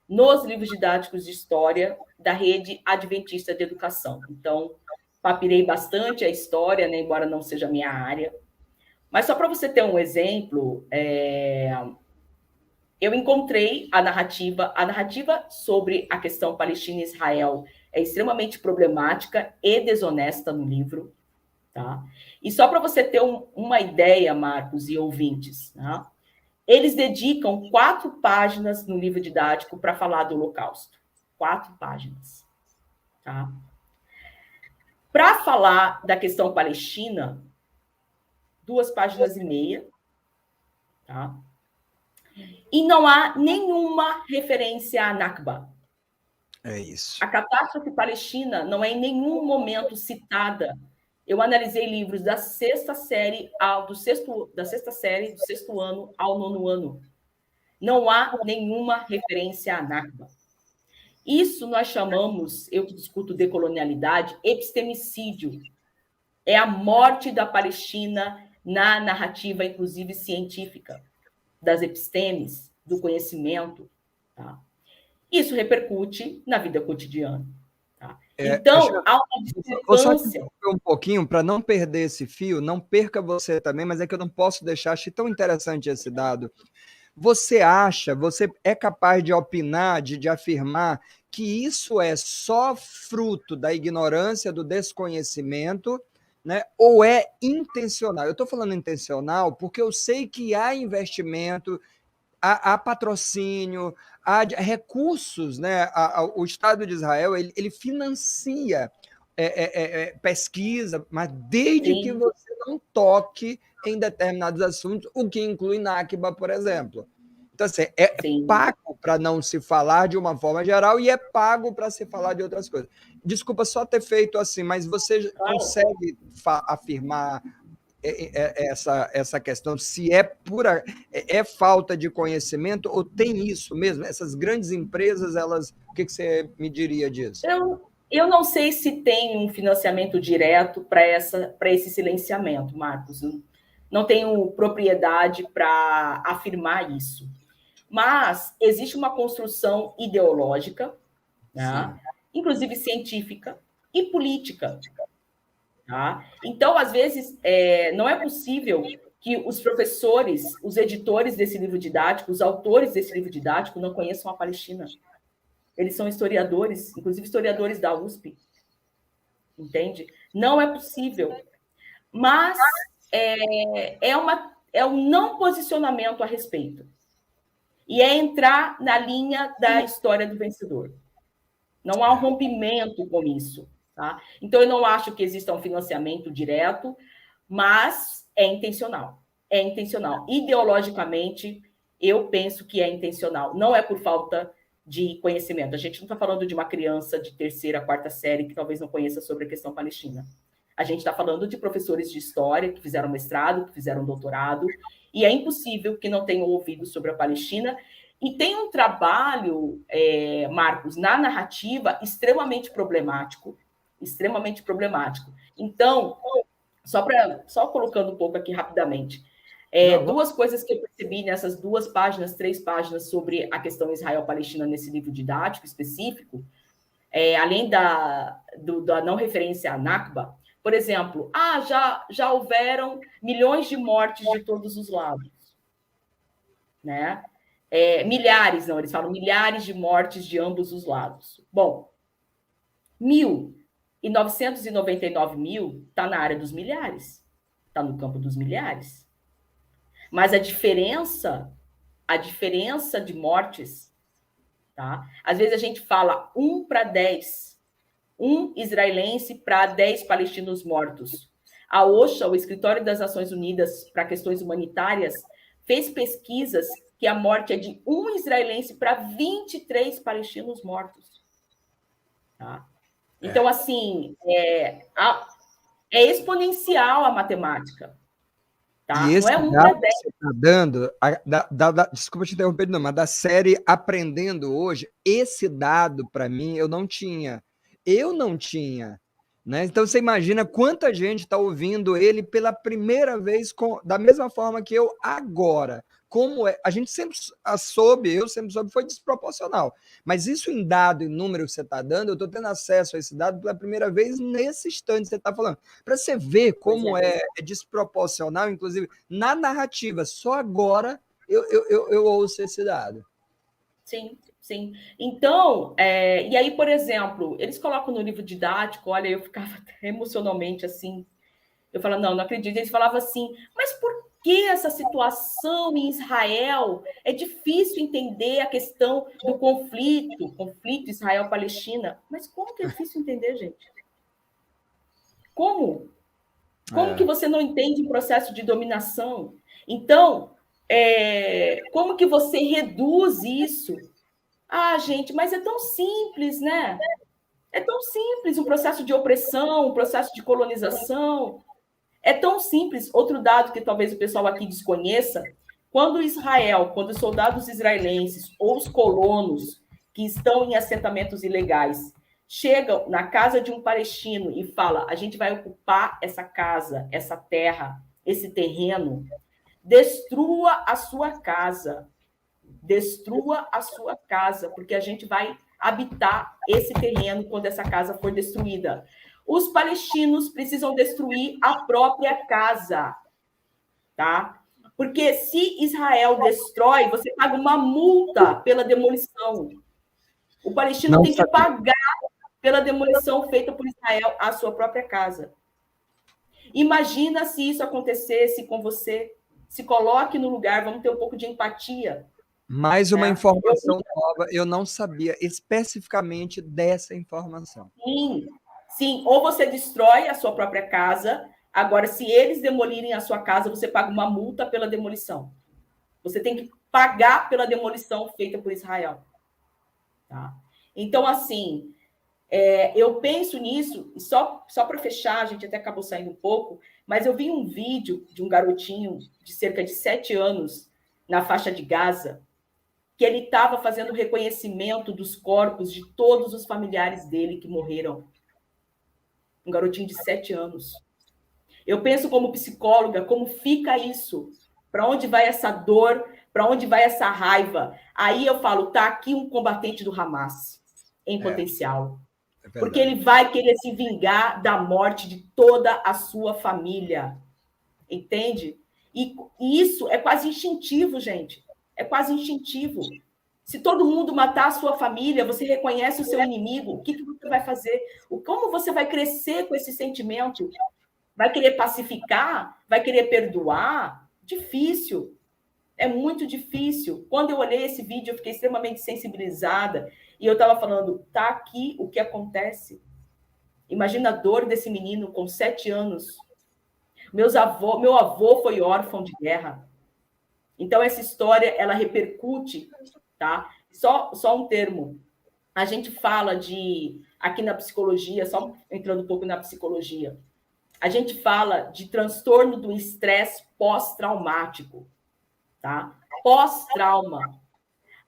nos livros didáticos de história da rede adventista de educação. Então, papirei bastante a história, né, embora não seja a minha área. Mas só para você ter um exemplo, eu encontrei a narrativa sobre a questão Palestina e Israel é extremamente problemática e desonesta no livro, tá? E só para você ter uma ideia, Marcos e ouvintes, tá? Eles dedicam 4 páginas no livro didático para falar do Holocausto. 4 páginas, tá? Para falar da questão palestina, 2,5 páginas, tá? E não há nenhuma referência à Nakba. É isso. A catástrofe palestina não é em nenhum momento citada. Eu analisei livros da sexta série do sexto ano ao 9º ano. Não há nenhuma referência à Nakba. Isso nós chamamos, eu que discuto decolonialidade, epistemicídio. É a morte da Palestina na narrativa, inclusive científica, das epistemes, do conhecimento. Tá? Isso repercute na vida cotidiana. Tá? Então, há uma discrepância. Vou só interromper um pouquinho para não perder esse fio, não perca você também, mas é que eu não posso deixar, achei tão interessante esse dado. Você é capaz de opinar, de afirmar que isso é só fruto da ignorância, do desconhecimento, né? Ou é intencional? Eu estou falando intencional porque eu sei que há investimento, há patrocínio, há recursos, né? O Estado de Israel ele financia pesquisa, mas desde que você não toque em determinados assuntos, o que inclui Nakba, por exemplo. Então, assim, pago para não se falar de uma forma geral e é pago para se falar de outras coisas. Desculpa só ter feito assim, mas você consegue afirmar essa questão, se é falta de conhecimento ou tem isso mesmo? Essas grandes empresas, o que você me diria disso? Eu não sei se tem um financiamento direto para esse silenciamento, Marcos. Não tenho propriedade para afirmar isso. Mas existe uma construção ideológica, né? Inclusive científica e política. Tá? Então, às vezes, não é possível que os professores, os editores desse livro didático, os autores desse livro didático não conheçam a Palestina. Eles são historiadores, inclusive historiadores da USP. Entende? Não é possível. Mas é um não posicionamento a respeito. E é entrar na linha da história do vencedor. Não há um rompimento com isso. Tá? Então, eu não acho que exista um financiamento direto, mas é intencional. É intencional. Ideologicamente, eu penso que é intencional. Não é por falta de conhecimento. A gente não está falando de uma criança de terceira, quarta série que talvez não conheça sobre a questão palestina. A gente está falando de professores de história que fizeram mestrado, que fizeram doutorado, e é impossível que não tenham ouvido sobre a Palestina. E tem um trabalho, Marcos, na narrativa extremamente problemático. Então, só colocando um pouco aqui rapidamente, duas coisas que eu percebi nessas 2 páginas, 3 páginas sobre a questão Israel-Palestina nesse livro didático específico, além da não referência à Nakba, por exemplo, já houveram milhões de mortes de todos os lados, né? Milhares, não, eles falam milhares de mortes de ambos os lados. Bom, 1.999 está na área dos milhares, está no campo dos milhares. Mas a diferença de mortes, tá? Às vezes a gente fala 1 para 10, 1 israelense para 10 palestinos mortos. A OSHA, o Escritório das Nações Unidas para Questões Humanitárias, fez pesquisas que a morte é de 1 israelense para 23 palestinos mortos. Tá? Então, assim, é exponencial a matemática. Tá? E esse não é 1 dado para 10. que você está dando, desculpa te interromper, não, mas da série Aprendendo Hoje, esse dado, para mim, eu não tinha. Né? Então, você imagina quanta gente está ouvindo ele pela primeira vez, da mesma forma que eu agora. Como a gente sempre soube, eu sempre soube, foi desproporcional. Mas isso em dado, em número que você está dando, eu estou tendo acesso a esse dado pela primeira vez nesse instante que você está falando. Para você ver como é desproporcional, inclusive, na narrativa. Só agora eu ouço esse dado. Sim. Então, e aí, por exemplo, eles colocam no livro didático, olha, eu ficava até emocionalmente assim, eu falava, não acredito. Eles falavam assim, mas por que essa situação em Israel? É difícil entender a questão do conflito Israel-Palestina. Mas como que é difícil entender, gente? Como? Como que você não entende o processo de dominação? Então, como que você reduz isso? Gente, mas é tão simples, né? É tão simples um processo de opressão, um processo de colonização. É tão simples. Outro dado que talvez o pessoal aqui desconheça, quando os soldados israelenses ou os colonos que estão em assentamentos ilegais chegam na casa de um palestino e falam, a gente vai ocupar essa casa, essa terra, esse terreno, destrua a sua casa. Destrua a sua casa, porque a gente vai habitar esse terreno quando essa casa for destruída. Os palestinos precisam destruir a própria casa, tá? Porque se Israel destrói, você paga uma multa pela demolição. O palestino tem que pagar pela demolição feita por Israel à sua própria casa. Imagina se isso acontecesse com você. Se coloque no lugar, vamos ter um pouco de empatia. Mais uma informação nova, eu não sabia especificamente dessa informação. Sim, ou você destrói a sua própria casa, agora, se eles demolirem a sua casa, você paga uma multa pela demolição. Você tem que pagar pela demolição feita por Israel. Tá? Então, assim, eu penso nisso, e só para fechar, a gente até acabou saindo um pouco, mas eu vi um vídeo de um garotinho de cerca de 7 anos na faixa de Gaza, que ele estava fazendo o reconhecimento dos corpos de todos os familiares dele que morreram. Um garotinho de 7 anos. Eu penso como psicóloga, como fica isso? Para onde vai essa dor? Para onde vai essa raiva? Aí eu falo, tá aqui um combatente do Hamas, em potencial. Porque ele vai querer se vingar da morte de toda a sua família. Entende? E isso é quase instintivo, gente. É quase instintivo. Se todo mundo matar a sua família, você reconhece o seu inimigo, o que você vai fazer? Como você vai crescer com esse sentimento? Vai querer pacificar? Vai querer perdoar? Difícil. É muito difícil. Quando eu olhei esse vídeo, eu fiquei extremamente sensibilizada. E eu estava falando, tá aqui o que acontece. Imagina a dor desse menino com 7 anos. Meu avô foi órfão de guerra. Então, essa história, ela repercute, tá? Só um termo. A gente fala aqui na psicologia, só entrando um pouco na psicologia, a gente fala de transtorno do estresse pós-traumático, tá? Pós-trauma.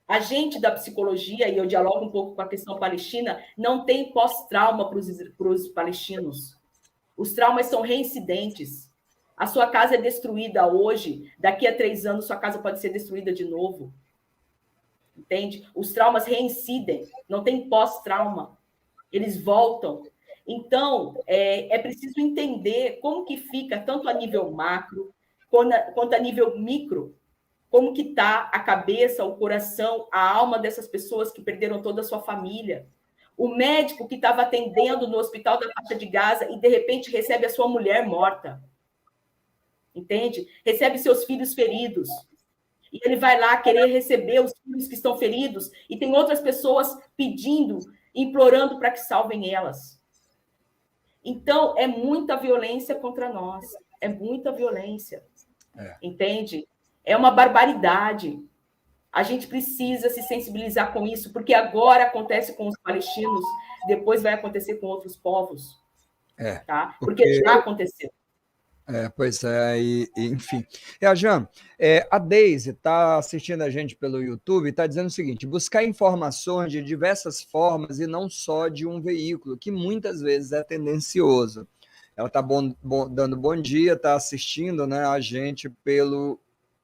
A gente da psicologia, e eu dialogo um pouco com a questão palestina, não tem pós-trauma para os palestinos. Os traumas são reincidentes. A sua casa é destruída hoje, daqui a 3 anos sua casa pode ser destruída de novo. Entende? Os traumas reincidem, não tem pós-trauma. Eles voltam. Então, é preciso entender como que fica, tanto a nível macro, quanto a nível micro, como que está a cabeça, o coração, a alma dessas pessoas que perderam toda a sua família. O médico que estava atendendo no hospital da faixa de Gaza e, de repente, recebe a sua mulher morta. Entende? Recebe seus filhos feridos. E ele vai lá querer receber os filhos que estão feridos e tem outras pessoas pedindo, implorando para que salvem elas. Então, é muita violência contra nós. É muita violência. Entende? É uma barbaridade. A gente precisa se sensibilizar com isso, porque agora acontece com os palestinos, depois vai acontecer com outros povos. Tá? Porque já aconteceu. Pois é, enfim. Jan, a Deise está assistindo a gente pelo YouTube e está dizendo o seguinte: buscar informações de diversas formas e não só de um veículo, que muitas vezes é tendencioso. Ela está dando bom dia, está assistindo, né, a gente pelo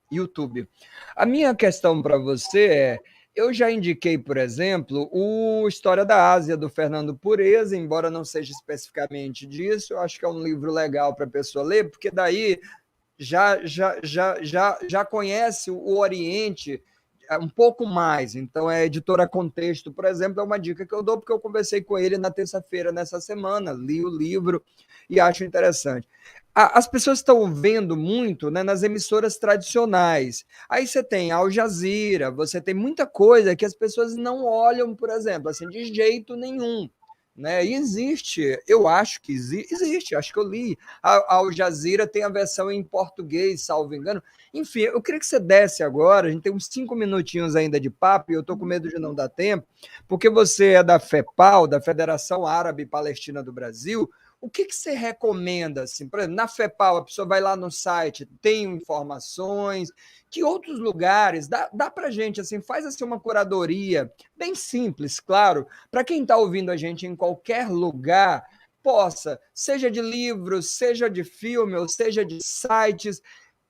YouTube. A minha questão para você eu já indiquei, por exemplo, o História da Ásia, do Fernando Pureza, embora não seja especificamente disso, eu acho que é um livro legal para a pessoa ler, porque daí já conhece o Oriente um pouco mais. Então, a editora Contexto, por exemplo, é uma dica que eu dou, porque eu conversei com ele na terça-feira, nessa semana, li o livro e acho interessante. As pessoas estão vendo muito, né, nas emissoras tradicionais. Aí você tem Al Jazeera, você tem muita coisa que as pessoas não olham, por exemplo, assim, de jeito nenhum. Né? E existe, eu acho que existe, acho que eu li. A Al Jazeera tem a versão em português, salvo engano. Enfim, eu queria que você desse agora, a gente tem uns 5 minutinhos ainda de papo, e eu estou com medo de não dar tempo, porque você é da FEPAL, da Federação Árabe Palestina do Brasil. O que você recomenda? Assim? Por exemplo, na FEPAL, a pessoa vai lá no site, tem informações. Que outros lugares? Dá para a gente, assim, faz assim, uma curadoria bem simples, claro, para quem está ouvindo a gente em qualquer lugar, possa, seja de livros, seja de filme, ou seja de sites.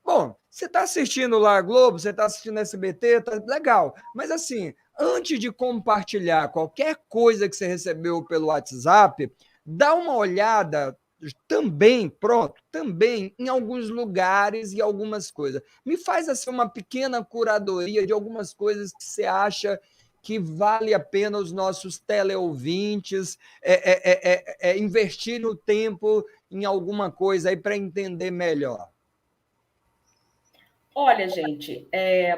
Bom, você está assistindo lá a Globo, você está assistindo SBT, tá legal. Mas, assim, antes de compartilhar qualquer coisa que você recebeu pelo WhatsApp, dá uma olhada também em alguns lugares e algumas coisas. Me faz assim uma pequena curadoria de algumas coisas que você acha que vale a pena os nossos teleouvintes investir no tempo em alguma coisa aí para entender melhor. Olha, gente,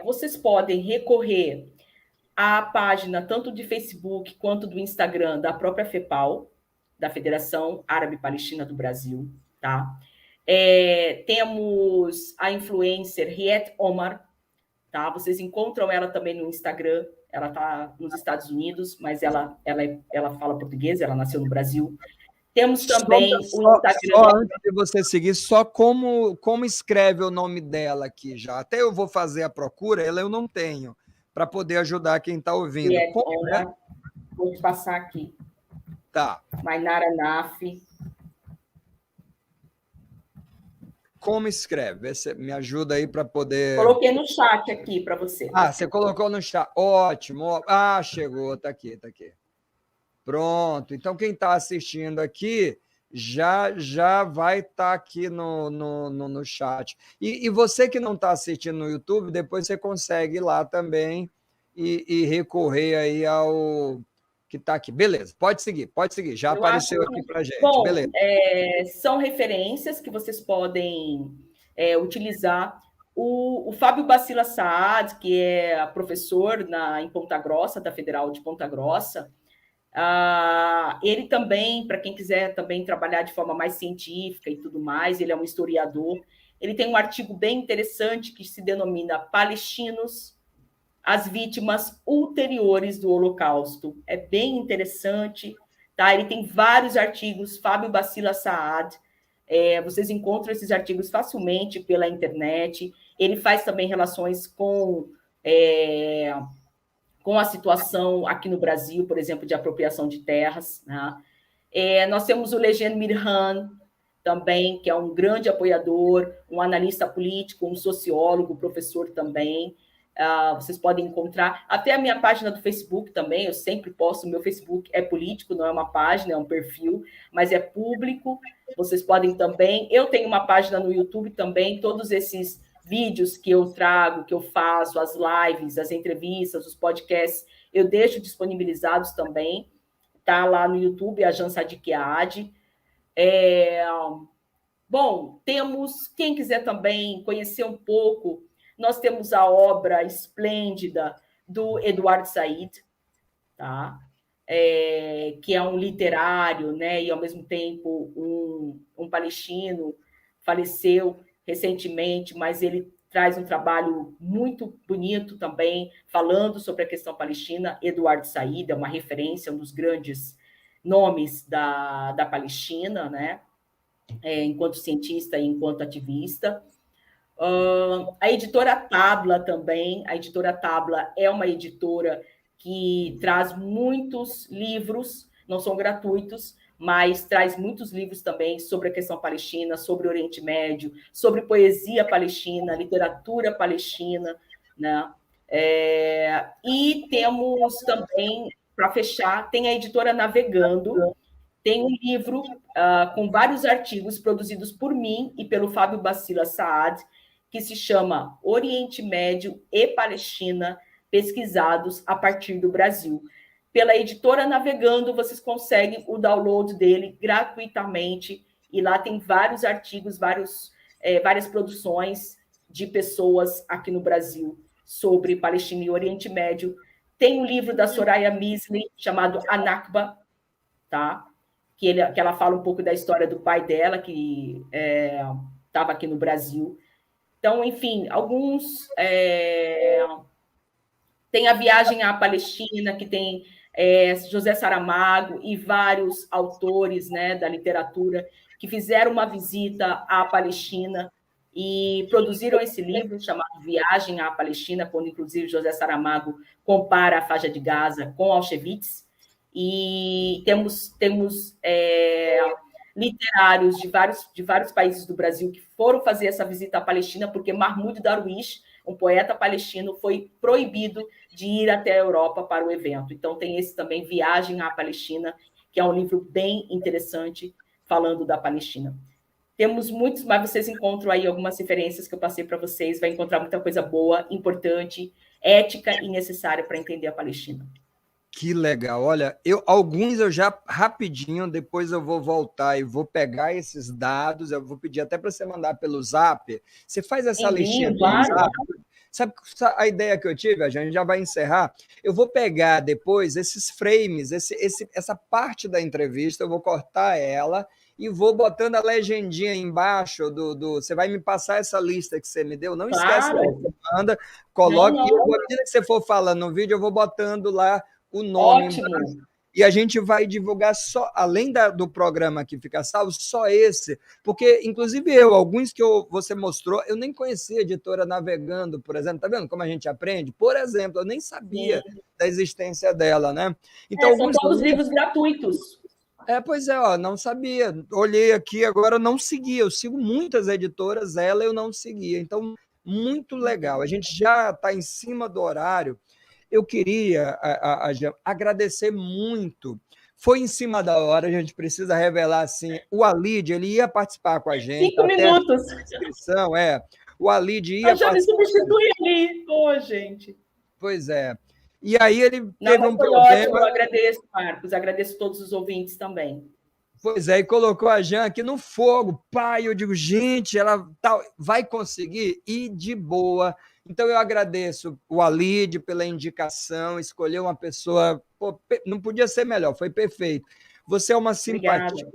vocês podem recorrer à página tanto de Facebook quanto do Instagram da própria FEPAL, da Federação Árabe Palestina do Brasil, tá? Temos a influencer Riet Omar, tá? Vocês encontram ela também no Instagram, ela está nos Estados Unidos, mas ela fala português, ela nasceu no Brasil. Temos também o Instagram... Só antes de você seguir, só como escreve o nome dela aqui já. Até eu vou fazer a procura, ela eu não tenho. para poder ajudar quem está ouvindo. E é Como, bom, né? né? Vou te passar aqui. Tá. Mainara Naf. Como escreve? Vê se me ajuda aí para poder... Coloquei no chat aqui para você. Ah, você colocou no chat. Ótimo. Ah, chegou. Tá aqui, tá aqui. Pronto. Então, quem está assistindo aqui já vai estar aqui no chat. E você que não está assistindo no YouTube, depois você consegue ir lá também e recorrer aí ao que está aqui. Beleza, pode seguir. Já apareceu aqui para gente. Bom, beleza. São referências que vocês podem utilizar. O Fábio Bacila Saad, que é professor em Ponta Grossa, da Federal de Ponta Grossa, ele também, para quem quiser também trabalhar de forma mais científica e tudo mais, ele é um historiador. Ele tem um artigo bem interessante que se denomina Palestinos, as vítimas ulteriores do Holocausto. É bem interessante, tá? Ele tem vários artigos, Fábio Bacila Saad. Vocês encontram esses artigos facilmente pela internet. Ele faz também relações com a situação aqui no Brasil, por exemplo, de apropriação de terras. Né? Nós temos o Legend Mirhan, também, que é um grande apoiador, um analista político, um sociólogo, professor também. Vocês podem encontrar até a minha página do Facebook também, eu sempre posto, meu Facebook é político, não é uma página, é um perfil, mas é público, vocês podem também, eu tenho uma página no YouTube também, todos esses vídeos que eu trago, que eu faço, as lives, as entrevistas, os podcasts, eu deixo disponibilizados também, tá lá no YouTube, a Jan Sadiq Aad. Bom, temos, quem quiser também conhecer um pouco, nós temos a obra esplêndida do Eduardo Said, tá? Que é um literário, né? E, ao mesmo tempo, um palestino, faleceu recentemente, mas ele traz um trabalho muito bonito também, falando sobre a questão palestina. Eduardo Said é uma referência, um dos grandes nomes da Palestina, né? Enquanto cientista e enquanto ativista. A editora Tabla também, a editora Tabla é uma editora que traz muitos livros, não são gratuitos, mas traz muitos livros também sobre a questão palestina, sobre o Oriente Médio, sobre poesia palestina, literatura palestina, né? E temos também, para fechar, tem a editora Navegando, tem um livro com vários artigos produzidos por mim e pelo Fábio Bacila Saad, que se chama Oriente Médio e Palestina, pesquisados a partir do Brasil. Pela editora Navegando, vocês conseguem o download dele gratuitamente, e lá tem vários artigos, várias produções de pessoas aqui no Brasil sobre Palestina e Oriente Médio. Tem um livro da Soraya Misli, chamado Anakba, tá? Que ela fala um pouco da história do pai dela, que estava aqui no Brasil. Então, enfim, alguns... Tem a Viagem à Palestina, que tem José Saramago e vários autores, né, da literatura que fizeram uma visita à Palestina e produziram esse livro chamado Viagem à Palestina, quando, inclusive, José Saramago compara a faixa de Gaza com Auschwitz. E temos literários de vários países do Brasil que foram fazer essa visita à Palestina, porque Mahmoud Darwish, um poeta palestino, foi proibido de ir até a Europa para o evento. Então, tem esse também, Viagem à Palestina, que é um livro bem interessante, falando da Palestina. Temos muitos, mas vocês encontram aí algumas referências que eu passei para vocês, vai encontrar muita coisa boa, importante, ética e necessária para entender a Palestina. Que legal. Olha, alguns eu já rapidinho, depois eu vou voltar e vou pegar esses dados, eu vou pedir até para você mandar pelo Zap. Você faz essa listinha pelo Zap. Sabe a ideia que eu tive? A gente já vai encerrar. Eu vou pegar depois esses frames, essa parte da entrevista, eu vou cortar ela e vou botando a legendinha embaixo você vai me passar essa lista que você me deu, não esquece, você manda, coloque, e à medida que você for falando no vídeo, eu vou botando lá o nome. Ótimo. E a gente vai divulgar só, além do programa que fica salvo, só esse, porque, inclusive alguns que você mostrou, eu nem conhecia a Editora Navegando, por exemplo, tá vendo como a gente aprende? Por exemplo, eu nem sabia da existência dela, né? Então, são todos livros gratuitos. Pois é, ó, não sabia. Olhei aqui, agora eu não seguia. Eu sigo muitas editoras, ela eu não seguia. Então, muito legal. A gente já está em cima do horário. Eu queria agradecer muito. Foi em cima da hora, a gente precisa revelar assim. O Alid, ele ia participar com a gente. 5 minutos. Inscrição, O Alid ia já me substitui ali. Ô, gente. Pois é. E aí ele teve um problema. Ótimo, eu agradeço, Marcos. Agradeço todos os ouvintes também. Pois é, e colocou a Jan aqui no fogo. Pai, eu digo, gente, ela vai conseguir ir de boa. Então eu agradeço o Alid pela indicação, escolheu uma pessoa, não podia ser melhor, foi perfeito. Você é uma simpatia,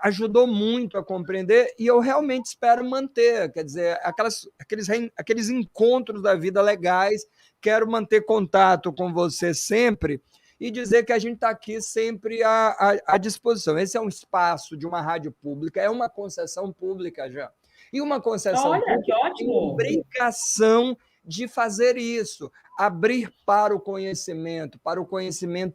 ajudou muito a compreender e eu realmente espero manter, quer dizer, aqueles encontros da vida legais, quero manter contato com você sempre e dizer que a gente está aqui sempre à disposição. Esse é um espaço de uma rádio pública, é uma concessão pública já. E uma concessão pública que ótimo. Tem obrigação de fazer isso, abrir para o conhecimento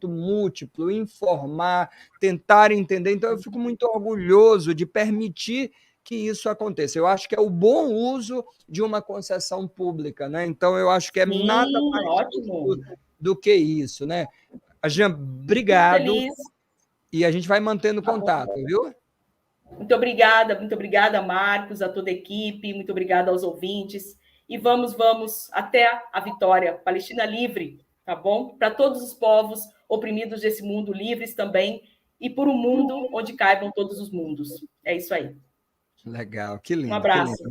múltiplo, informar, tentar entender. Então, eu fico muito orgulhoso de permitir que isso aconteça. Eu acho que é o bom uso de uma concessão pública, né? Então, eu acho que é nada mais do que isso, né? Jan, obrigado. E a gente vai mantendo contato, viu? Muito obrigada, Marcos, a toda a equipe, muito obrigada aos ouvintes. E vamos até a vitória. Palestina livre, tá bom? Para todos os povos oprimidos desse mundo, livres também, e por um mundo onde caibam todos os mundos. É isso aí. Legal, que lindo. Um abraço.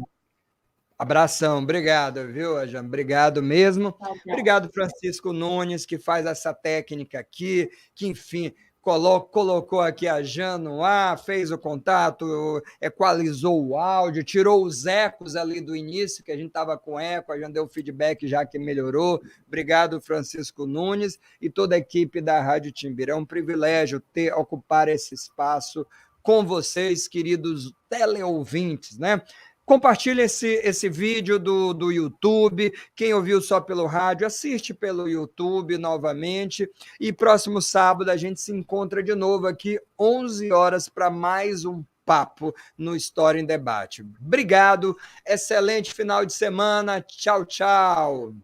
Abração, obrigado, viu, Jan? Obrigado mesmo. Obrigado, Francisco Nunes, que faz essa técnica aqui, que, enfim, colocou aqui a Jan no ar, fez o contato, equalizou o áudio, tirou os ecos ali do início, que a gente estava com eco, a Jan deu feedback já que melhorou. Obrigado, Francisco Nunes e toda a equipe da Rádio Timbira. É um privilégio ocupar esse espaço com vocês, queridos teleouvintes, né? Compartilhe esse vídeo do YouTube. Quem ouviu só pelo rádio, assiste pelo YouTube novamente. E próximo sábado a gente se encontra de novo aqui, 11 horas, para mais um papo no História em Debate. Obrigado, excelente final de semana. Tchau, tchau.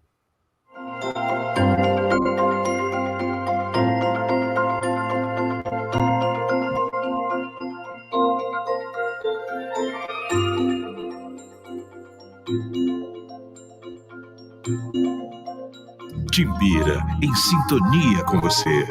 Timbira, em sintonia com você.